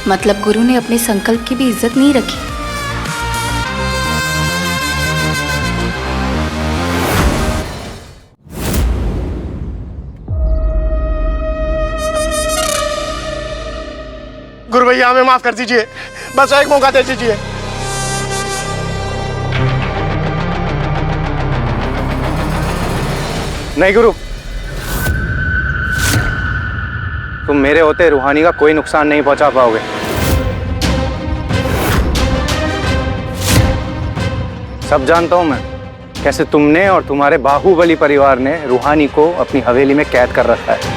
मतलब गुरु ने अपने संकल्प की भी इज्जत नहीं रखी। गुरु भैया हमें माफ कर दीजिए, बस एक मौका दे दीजिए। नहीं गुरु, तुम मेरे होते रूहानी का कोई नुकसान नहीं पहुंचा पाओगे। सब जानता हूं मैं कैसे तुमने और तुम्हारे बाहुबली परिवार ने रूहानी को अपनी हवेली में कैद कर रखा है।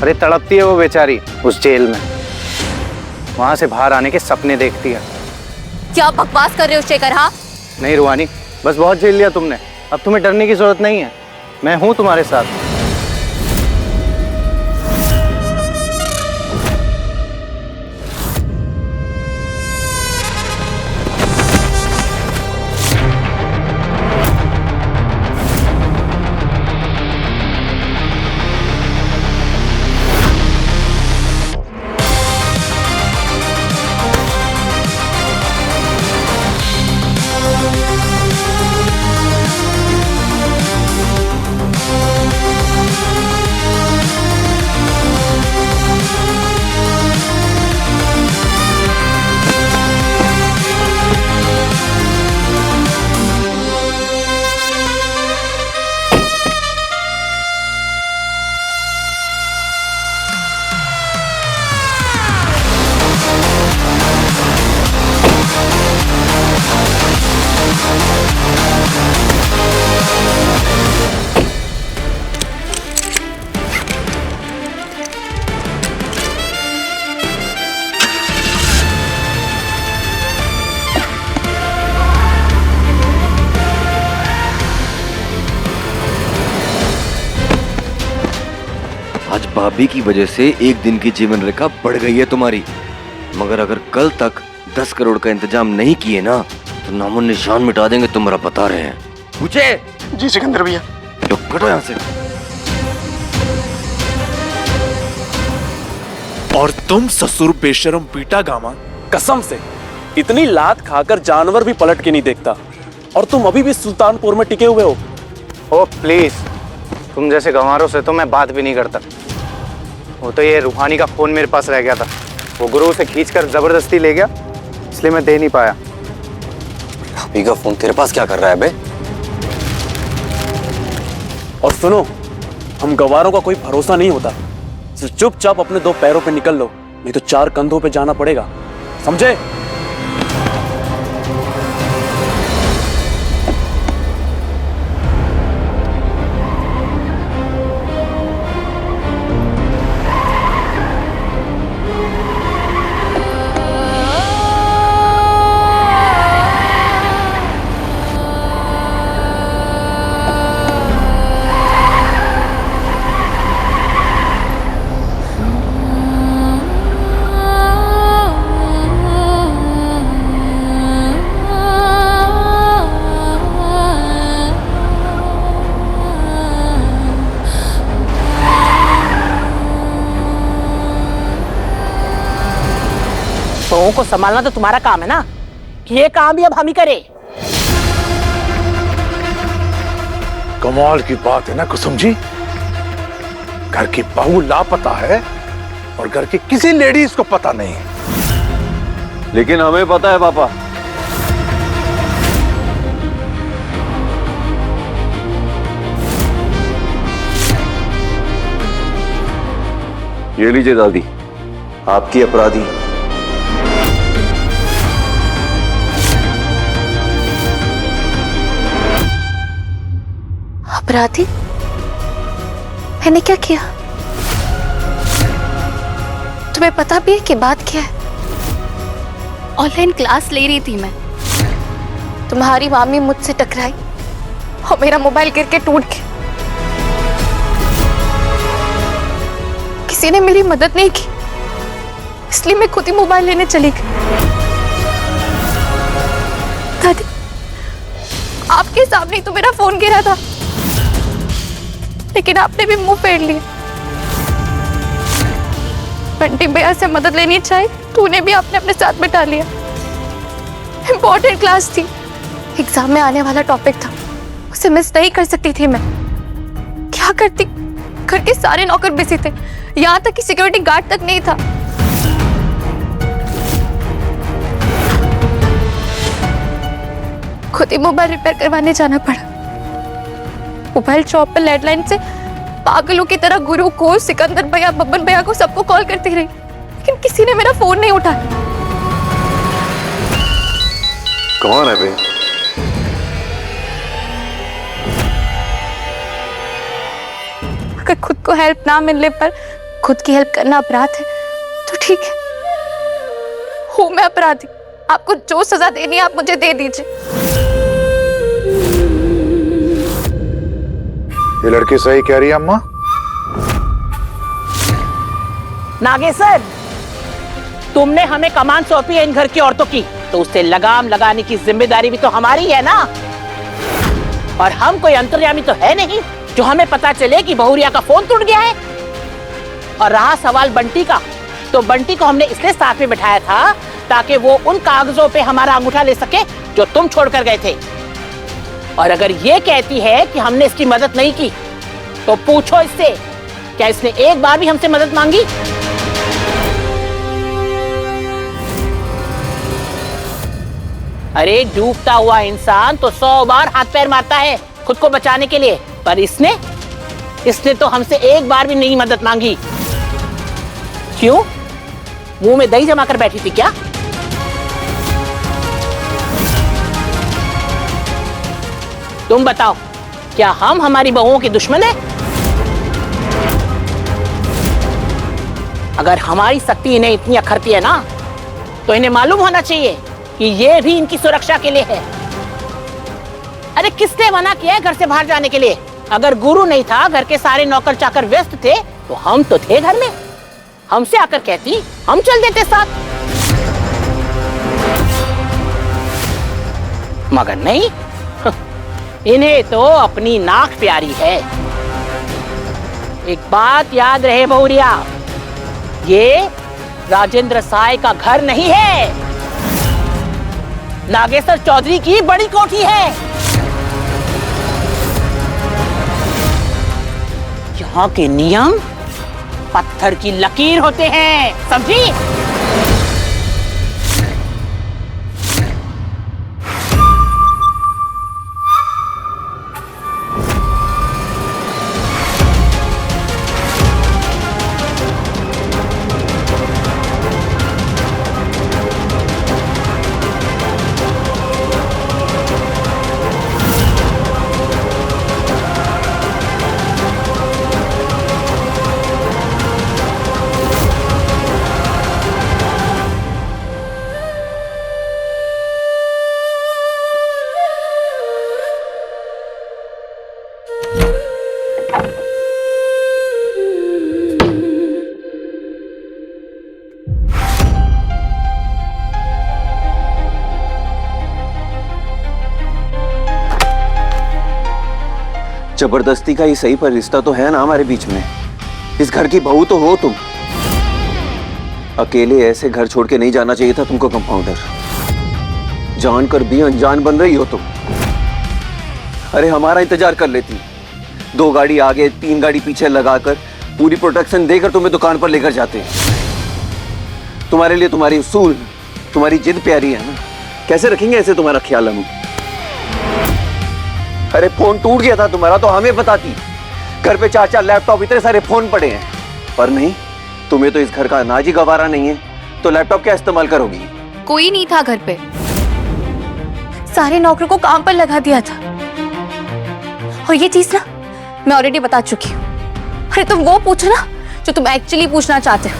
अरे तड़पती है वो बेचारी उस जेल में, वहां से बाहर आने के सपने देखती है। क्या बकवास कर रहे हो शेखर? हाँ नहीं रूहानी, बस बहुत झेल लिया तुमने, अब तुम्हें डरने की जरूरत नहीं है, मैं हूं तुम्हारे साथ। आज भाभी की वजह से एक दिन की जीवन रेखा बढ़ गई है तुम्हारी, मगर अगर कल तक 10 करोड़ का इंतजाम नहीं किए ना तो नामो निशान मिटा देंगे, तुम्हारा बता रहे हैं। पूछे? जी सिकंदर भैया। लो कटो यहाँ से। और तुम ससुर बेशरम पीटा गामा, कसम से इतनी लात खाकर जानवर भी पलट के नहीं देखता, और तुम अभी भी सुल्तानपुर में टिके हुए हो। ओ प्लीज, तुम जैसे गंवारों से तो मैं बात भी नहीं करता। वो तो ये रूहानी का फोन मेरे पास रह गया था, वो गुरु से खींचकर जबरदस्ती ले गया, इसलिए मैं दे नहीं पाया। भाभी का फोन तेरे पास क्या कर रहा है बे? और सुनो, हम गंवारों का कोई भरोसा नहीं होता, सिर्फ चुपचाप अपने 2 पैरों पे निकल लो, नहीं तो 4 कंधों पे जाना पड़ेगा, समझे? बहू को संभालना तो तुम्हारा काम है ना, कि ये काम भी अब हम ही करें। कमाल की बात है ना कुसुम जी, घर की बहू लापता है और घर की किसी लेडीज को पता नहीं, लेकिन हमें पता है पापा। ये लीजिए दादी, आपकी अपराधी। अपराधी? मैंने क्या किया? तुम्हें पता भी है कि बात क्या है? ऑनलाइन क्लास ले रही थी मैं, तुम्हारी मामी मुझसे टकराई और मेरा मोबाइल गिर के टूट गया। किसी ने मेरी मदद नहीं की, इसलिए मैं खुद ही मोबाइल लेने चली गई। दादी, आपके सामने तो मेरा फोन गिरा था। लेकिन आपने भी मुंह फेर लिया। बंटी भैया से मदद लेनी चाहिए, तूने भी आपने अपने साथ बिठा लिया। इम्पोर्टेंट क्लास थी, एग्जाम में आने वाला टॉपिक था, उसे मिस नहीं कर सकती थी मैं। क्या करती, घर के सारे नौकर बिजी थे, यहाँ तक कि सिक्योरिटी गार्ड तक नहीं था। खुद ही मोबाइल रिपेयर करवाने जाना पड़ा। मोबाइल शॉप पर लैंडलाइन से पागलों की तरह गुरु को, सिकंदर भैया, बब्बन भैया को सबको कॉल करती रही, लेकिन किसी ने मेरा फोन नहीं उठाया। कौन है बे? अगर खुद को हेल्प ना मिलने पर खुद की हेल्प करना अपराध है तो ठीक है, हूं मैं अपराधी। आपको जो सजा देनी है आप मुझे दे दीजिए। ये लड़की सही कह रही है अम्मा। नागेश्वर, तुमने हमें कमान सौंपी है इन घर की औरतों की, तो उससे लगाम लगाने की जिम्मेदारी भी तो हमारी है ना। और हम कोई अंतर्यामी तो है नहीं जो हमें पता चले कि बहुरिया का फोन टूट गया है। और रहा सवाल बंटी का, तो बंटी को हमने इसलिए साथ में बिठाया था ताकि वो उन कागजों पे हमारा अंगूठा ले सके जो तुम छोड़कर गए थे। और अगर ये कहती है कि हमने इसकी मदद नहीं की, तो पूछो इससे, क्या इसने एक बार भी हमसे मदद मांगी? अरे डूबता हुआ इंसान तो 100 बार हाथ पैर मारता है खुद को बचाने के लिए, पर इसने तो हमसे एक बार भी नहीं मदद मांगी। क्यों? मुंह में दही जमा कर बैठी थी क्या? तुम बताओ, क्या हम हमारी बहुओं के दुश्मन हैं? अगर हमारी शक्ति इन्हें इतनी अखरती है ना, तो इन्हें मालूम होना चाहिए कि ये भी इनकी सुरक्षा के लिए है। अरे किसने मना किया है घर से बाहर जाने के लिए? अगर गुरु नहीं था, घर के सारे नौकर चाकर व्यस्त थे, तो हम तो थे घर में। हमसे आकर कहती, हम चल देते साथ। मगर नहीं, इन्हें तो अपनी नाक प्यारी है। एक बात याद रहे बहुरिया, ये राजेंद्र साय का घर नहीं है, नागेश्वर चौधरी की बड़ी कोठी है। यहाँ के नियम पत्थर की लकीर होते हैं, समझी? जबरदस्ती का ही सही, पर रिश्ता तो है ना हमारे बीच में। इस घर की बहू तो हो तुम। अकेले ऐसे घर छोड़ के नहीं जाना चाहिए था तुमको कंपाउंडर। जानकर भी अनजान बन रही हो तुम। अरे हमारा इंतजार कर लेती, 2 गाड़ी आगे 3 गाड़ी पीछे लगाकर पूरी प्रोटेक्शन देकर तुम्हें दुकान पर लेकर जाते। तुम्हारे लिए तुम्हारी उसूल, तुम्हारी जिद प्यारी है ना। कैसे रखेंगे ऐसे तुम्हारा ख्याल हम? अरे फोन टूट गया था तुम्हारा तो हमें बताती। घर पे 4-4 लैपटॉप, इतने सारे फोन पड़े हैं। पर नहीं, तुम्हें तो इस घर का अनाज ही गवारा नहीं है, तो लैपटॉप क्या इस्तेमाल करोगी? कोई नहीं था घर पे, सारे नौकरों को काम पर लगा दिया था। और ये चीज ना मैं ऑलरेडी बता चुकी हूँ। अरे तुम वो पूछो ना जो तुम एक्चुअली पूछना चाहते हो।